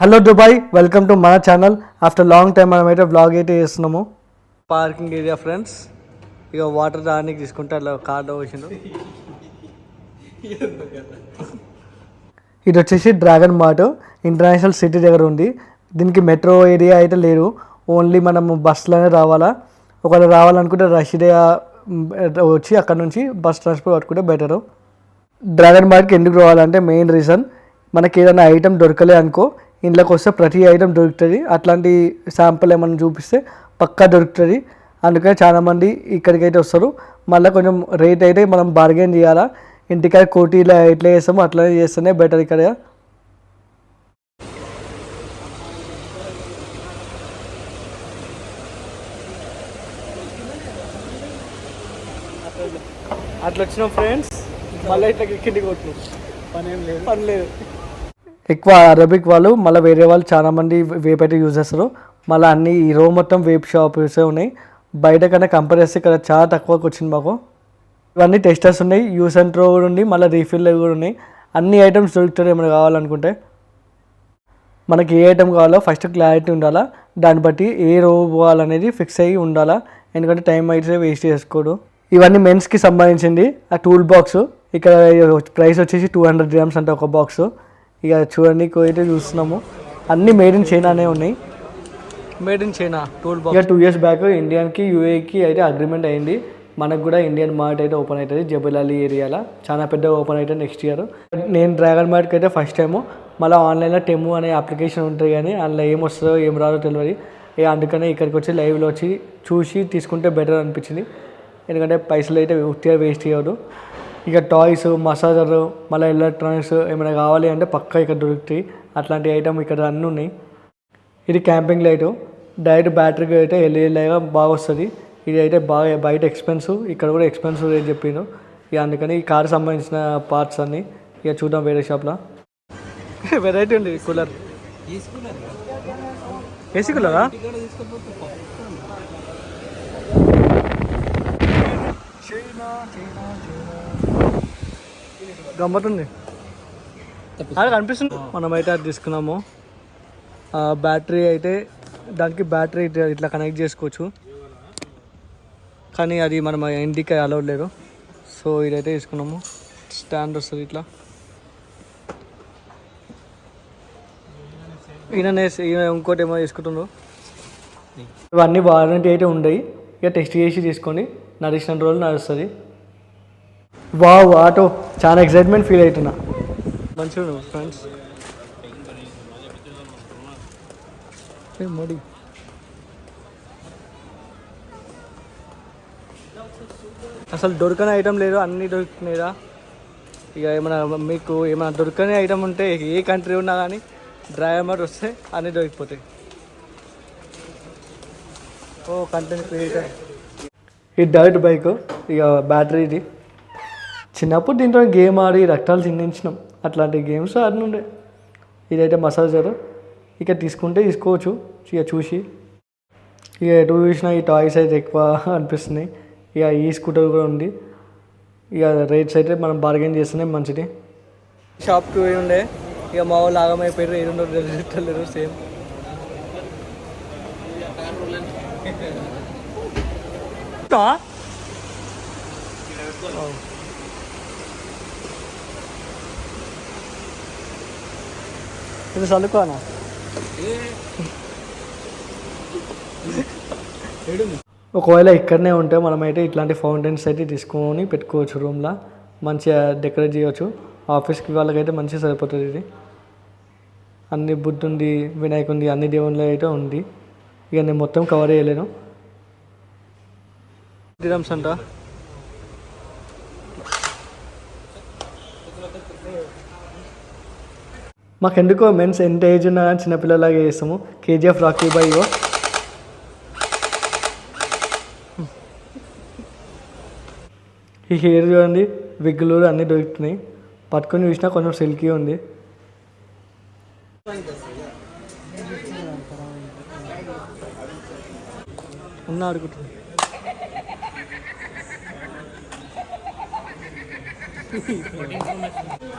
Hello Dubai, welcome to మన channel. After long time మనమైతే vlog అయితే చేస్తున్నాము. Parking area friends. ఇక వాటర్ దానికి తీసుకుంటే అలా కార్లో వచ్చిండు. ఇది వచ్చేసి డ్రాగన్ మార్ట్ ఇంటర్నేషనల్ సిటీ దగ్గర ఉంది. దీనికి మెట్రో ఏరియా అయితే లేదు, ఓన్లీ మనం బస్సులోనే రావాలా. ఒకవేళ రావాలనుకుంటే రషీడియా వచ్చి అక్కడ నుంచి బస్ ట్రాన్స్పోర్ట్ పట్టుకుంటే బెటరు. డ్రాగన్ మార్ట్కి ఎందుకు రావాలంటే మెయిన్ రీజన్, మనకి ఏదైనా ఐటెం దొరకలే అనుకో, ఇంట్లోకి వస్తే ప్రతి ఐటెం దొరుకుతుంది. అట్లాంటి శాంపుల్ ఏమైనా చూపిస్తే పక్కా దొరుకుతుంది. అందుకని చాలామంది ఇక్కడికైతే వస్తారు. మళ్ళీ కొంచెం రేట్ అయితే మనం బార్గెన్ చేయాలా. ఇంటికాడ కోటీలో ఎట్లా చేస్తామో అట్లనే చేస్తేనే బెటర్. ఇక్కడ అట్లా వచ్చినాం ఫ్రెండ్స్. మళ్ళీ ఇట్లా కిందికి కొట్టు పని లేదు. ఎక్కువ అరబిక్ వాళ్ళు మళ్ళీ వేరే వాళ్ళు చాలామంది వేప్ అయితే యూజ్ చేస్తారు. మళ్ళీ అన్ని ఈ రో మొత్తం వేప్ షాప్స్ ఉన్నాయి. బయట కన్నా కంపేర్ చేస్తే ఇక్కడ చాలా తక్కువకి వచ్చింది మాకు. ఇవన్నీ టెస్టర్స్ ఉన్నాయి, యూస్ అండ్ త్రో కూడా ఉంది, మళ్ళీ రీఫిల్ కూడా ఉన్నాయి. అన్ని ఐటమ్స్ దొరుకుతాయి ఏమైనా కావాలనుకుంటే. మనకి ఏ ఐటమ్ కావాలో ఫస్ట్ క్లారిటీ ఉండాలా, దాన్ని బట్టి ఏ రో పోవాలనేది ఫిక్స్ అయ్యి ఉండాలా. ఎందుకంటే టైం అయితే వేస్ట్ చేసుకోడు. ఇవన్నీ మెన్స్కి సంబంధించింది. ఆ టూల్ బాక్స్ ఇక్కడ ప్రైస్ వచ్చేసి 200 grams అంటే ఒక బాక్స్. ఇక చూడండి అయితే చూస్తున్నాము, అన్నీ మేడ్ ఇన్ చైనానే ఉన్నాయి. Made in China tool box. ఇక 2 years బ్యాక్ ఇండియాకి యూఏకి అయితే అగ్రిమెంట్ అయింది. మనకు కూడా ఇండియన్ మార్ట్ అయితే ఓపెన్ అవుతుంది జబల్ ఏరియాలో. చాలా పెద్ద ఓపెన్ అవుతుంది నెక్స్ట్ ఇయర్. నేను డ్రాగన్ మార్ట్కి అయితే ఫస్ట్ టైము. మళ్ళీ ఆన్లైన్లో టెము అనే అప్లికేషన్ ఉంటుంది, కానీ అందులో ఏం వస్తుందో ఏం రాదో తెలియదు. ఇక అందుకనే ఇక్కడికి వచ్చి లైవ్లో వచ్చి చూసి తీసుకుంటే బెటర్ అనిపించింది. ఎందుకంటే పైసలు అయితే ఉత్తిగా వేస్ట్ చేయదు. ఇక టాయ్స్, మసాజర్, మళ్ళీ ఎలక్ట్రానిక్స్ ఏమైనా కావాలి అంటే పక్కా ఇక్కడ దొరుకుతాయి. అట్లాంటి ఐటమ్ ఇక్కడ అన్నీ ఉన్నాయి. ఇది క్యాంపింగ్ లైటు, డైరెక్ట్ బ్యాటరీకి అయితే ఎల్ఈడీగా బాగా వస్తుంది. ఇది అయితే బాగా బయట ఎక్స్పెన్సివ్, ఇక్కడ కూడా ఎక్స్పెన్సివ్ రేట్ చెప్పిండు. ఇక అందుకని ఈ కార్ సంబంధించిన పార్ట్స్ అన్నీ ఇక చూద్దాం వేరే షాప్లో. వెరైటీ ఉంది కూలర్, ఏసీ కూలరా? గమ్మతుంది, అది కనిపిస్తుంది. మనమైతే అది తీసుకున్నాము. బ్యాటరీ అయితే దానికి బ్యాటరీ ఇట్లా కనెక్ట్ చేసుకోవచ్చు, కానీ అది మనం ఇంటికి అలౌడ్ లేదు. సో ఇదైతే తీసుకున్నాము. స్టాండ్ వస్తుంది ఇట్లా. ఈయన ఇంకోటి ఏమో తీసుకుంటుండ్రు. ఇవన్నీ వారంటీ అయితే ఉండయి. ఇక టెస్ట్ చేసి తీసుకొని నడిచిన రోజులు నడుస్తుంది. వావ్, ఆటో చాలా ఎక్సైట్మెంట్ ఫీల్ అవుతున్నా. మంచిగా ఫ్రెండ్స్. మోడీ అసలు దొరకని ఐటమ్ లేదు, అన్నీ దొరుకుతున్నాయిరా. ఇక ఏమైనా మీకు ఏమైనా దొరకని ఐటమ్ ఉంటే ఏ కంట్రీ ఉన్నా కానీ డ్రాగన్ మార్ట్ వస్తే అన్నీ దొరికిపోతాయి. ఓ కంటెంట్ క్రియేటర్. ఈ డైరెక్ట్ బైక్, ఇక బ్యాటరీ. ఇది చిన్నప్పుడు దీంట్లో గేమ్ ఆడి రక్తాలు చిందించినాం. అట్లాంటి గేమ్స్ ఆడినుండే. ఇదైతే మసాజర్. ఇక తీసుకుంటే తీసుకోవచ్చు ఇక చూసి. ఇక ఎటు చూసినా ఈ టాయ్స్ అయితే ఎక్కువ అనిపిస్తున్నాయి. ఇక ఈ స్కూటర్ కూడా ఉంది. ఇక రేట్స్ అయితే మనం బార్గెన్ చేస్తేనే మంచిది. షాప్కి పోయి ఉండే, ఇక మా వాళ్ళు ఆగమైపోయారు. ఏదో రిజిస్టర్లేరు సేమ్. ఇది చదువుకోనా? ఒకవేళ ఇక్కడనే ఉంటే మనమైతే ఇట్లాంటి ఫౌంటైన్స్ అయితే తీసుకొని పెట్టుకోవచ్చు రూమ్లో. మంచిగా డెకరేట్ చేయవచ్చు. ఆఫీస్కి వాళ్ళకైతే మంచిగా సరిపోతుంది. ఇది అన్ని బుద్ధుంది, వినాయకుంది, అన్ని దేవుళ్ళు అయితే ఉంది. ఇక నేను మొత్తం కవర్ చేయలేను. దిరమ్స్ అంట. మాకెందుకో మెన్స్ ఎంత ఏజ్ ఉన్నా కానీ చిన్నపిల్లలాగా చేస్తాము. KGF Rocky Bhai. ఈ హెయిర్ చూడండి, విగ్గులు అన్నీ దొరుకుతున్నాయి. పట్టుకొని చూసినా కొంచెం సిల్కీ ఉంది. ఉన్నా అడుగుతుంది.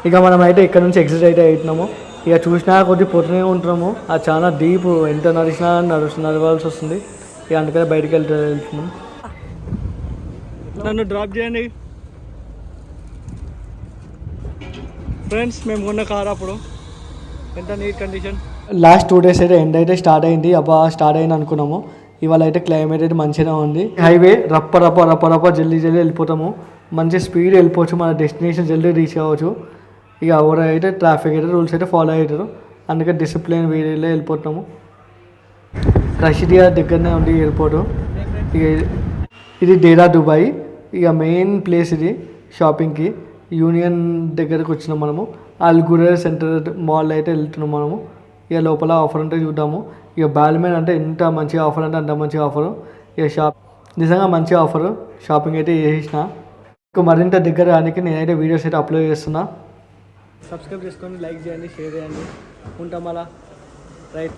ఇక మనం అయితే ఇక్కడ నుంచి ఎగ్జిట్ అయితే అవుతున్నాము. ఇక చూసినా కొద్ది పోతూనే ఉంటున్నాము. అది చాలా డీప్, ఎంత నడవాల్సి వస్తుంది. ఇక అందుకనే బయటికి వెళ్తున్నాం. నన్ను డ్రాప్ చేయండి ఫ్రెండ్స్. మేము కొన్న కార్ అప్పుడు ఎంత నీట్ కండిషన్. లాస్ట్ 2 days అయితే ఎండ్ అయితే స్టార్ట్ అయింది. స్టార్ట్ అయింది అనుకున్నాము. ఇవాళ అయితే క్లైమేట్ అయితే మంచిగా ఉంది. హైవే రప్ప జల్దీ వెళ్ళిపోతాము. మంచి స్పీడ్ వెళ్ళిపోవచ్చు, మన డెస్టినేషన్ జల్దీ రీచ్ అవ్వచ్చు. ఇక ఎవరు అయితే ట్రాఫిక్ అయితే రూల్స్ అయితే ఫాలో అవుతారు. అందుకే డిసిప్లిన్ వేరేలో వెళ్ళిపోతాము. రషీదియా దగ్గరనే ఉంది ఎయిర్పోర్టు. ఇక ఇది డేరా దుబాయ్. ఇక మెయిన్ ప్లేస్ ఇది షాపింగ్కి. యూనియన్ దగ్గరకు వచ్చినాం మనము. అల్గురేర్ సెంటర్ మాల్ అయితే వెళ్తున్నాం మనము. ఇక లోపల ఆఫర్ అంటే చూద్దాము. ఇక బాల్మెన్ అంటే ఎంత మంచిగా ఆఫర్ అంటే అంత మంచిగా ఆఫరు. ఇక నిజంగా మంచి ఆఫరు. షాపింగ్ అయితే చేసిన. ఇంకో మరింత దగ్గర రానికి నేనైతే వీడియోస్ అయితే అప్లోడ్ చేస్తున్నా. సబ్స్క్రైబ్ చేసుకోండి, లైక్ చేయండి, షేర్ చేయండి. ఉంటాం అలా రైట్.